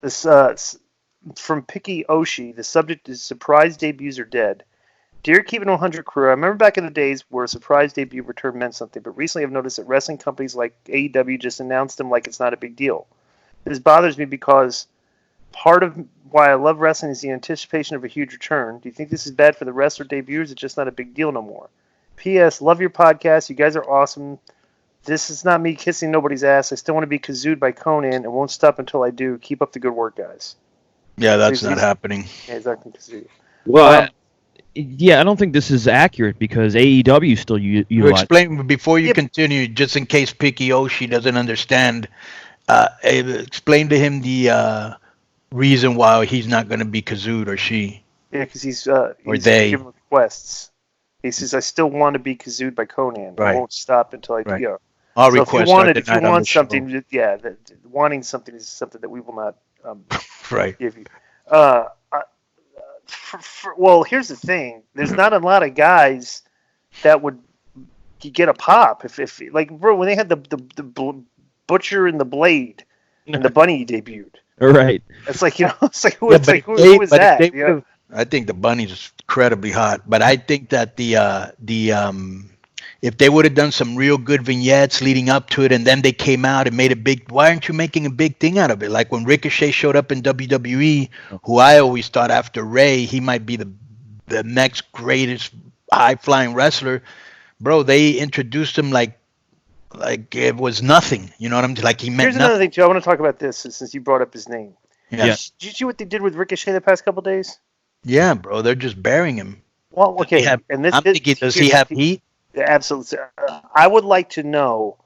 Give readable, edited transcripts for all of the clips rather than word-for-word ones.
This from Picky Oshi. The subject is surprise debuts are dead. Dear Keeping 100 crew, I remember back in the days where a surprise debut return meant something, but recently I've noticed that wrestling companies like AEW just announced them like it's not a big deal. This bothers me because part of why I love wrestling is the anticipation of a huge return. Do you think this is bad for the wrestler debuts? It's just not a big deal no more. P.S. Love your podcast. You guys are awesome. This is not me kissing nobody's ass. I still want to be kazooed by Conan and won't stop until I do. Keep up the good work, guys. Yeah, that's not happening. Yeah, he's not going to kazoo you. Well, I don't think this is accurate because AEW still utilize. Explain before you continue, just in case Picky Oshi doesn't understand. Explain to him the reason why he's not going to be kazooed or she. Yeah, because he's they giving requests. He says, "I still want to be kazooed by Conan. Right. I won't stop until I do." Right. So if you want something, wanting something is something that we will not give you. Well, here's the thing: there's not a lot of guys that would get a pop if like bro when they had the Butcher and the Blade and the Bunny debuted. Right. It's like it's like who is that? I think the Bunny's incredibly hot, but I think that if they would have done some real good vignettes leading up to it, and then they came out and made a big, why aren't you making a big thing out of it? Like when Ricochet showed up in WWE, who I always thought after Ray, he might be the next greatest high-flying wrestler. Bro, they introduced him like it was nothing. You know what I'm saying? Like he meant nothing. Here's another thing, too. I want to talk about this since you brought up his name. Yeah. Did you see what they did with Ricochet the past couple of days? Yeah, bro. They're just burying him. Well, okay. Does he have heat? Absolutely. I would like to know,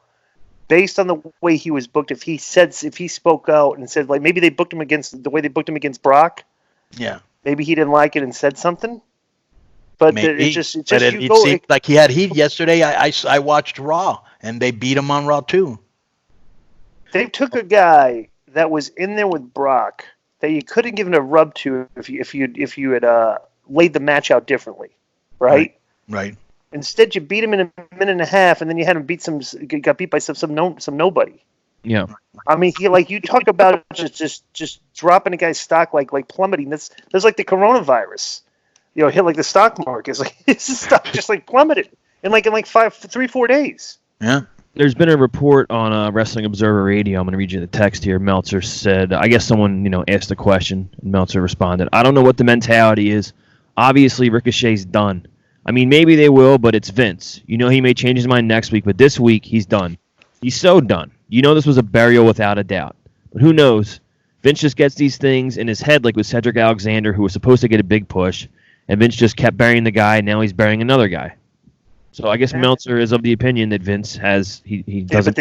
based on the way he was booked, if he spoke out and said, like, maybe they booked him against the way they booked him against Brock. Yeah. Maybe he didn't like it and said something. But it seemed like he had heat yesterday. I watched Raw, and they beat him on Raw too. They took a guy that was in there with Brock that you could have given a rub to if you had laid the match out differently, right? Right. Instead, you beat him in a minute and a half, and then you had him got beat by some nobody. Yeah. I mean, you talk about just dropping a guy's stock like plummeting. That's like the coronavirus. Hit like the stock market. It's like his stock just like plummeted in 3-4 days. Yeah. There's been a report on Wrestling Observer Radio. I'm going to read you the text here. Meltzer said, I guess someone, asked a question, and Meltzer responded, I don't know what the mentality is. Obviously, Ricochet's done. I mean, maybe they will, but it's Vince. He may change his mind next week, but this week, he's done. He's so done. This was a burial without a doubt. But who knows? Vince just gets these things in his head, like with Cedric Alexander, who was supposed to get a big push, and Vince just kept burying the guy, and now he's burying another guy. So I guess Meltzer is of the opinion that Vince has he doesn't.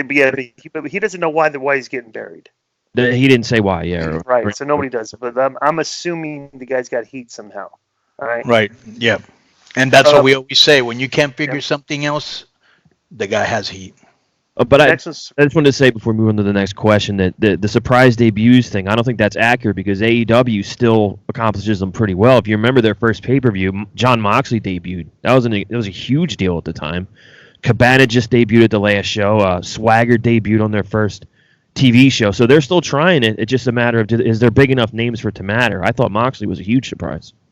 But he doesn't know why he's getting buried. He didn't say why. Yeah. Right. So nobody does. But I'm assuming the guy's got heat somehow. All right. Right. Yeah. And that's what we always say: when you can't figure something else, the guy has heat. But I just wanted to say before we move on to the next question that the surprise debuts thing, I don't think that's accurate because AEW still accomplishes them pretty well. If you remember their first pay-per-view, Jon Moxley debuted. That was a huge deal at the time. Cabana just debuted at the last show. Swagger debuted on their first TV show. So they're still trying it. It's just a matter of, is there big enough names for it to matter? I thought Moxley was a huge surprise.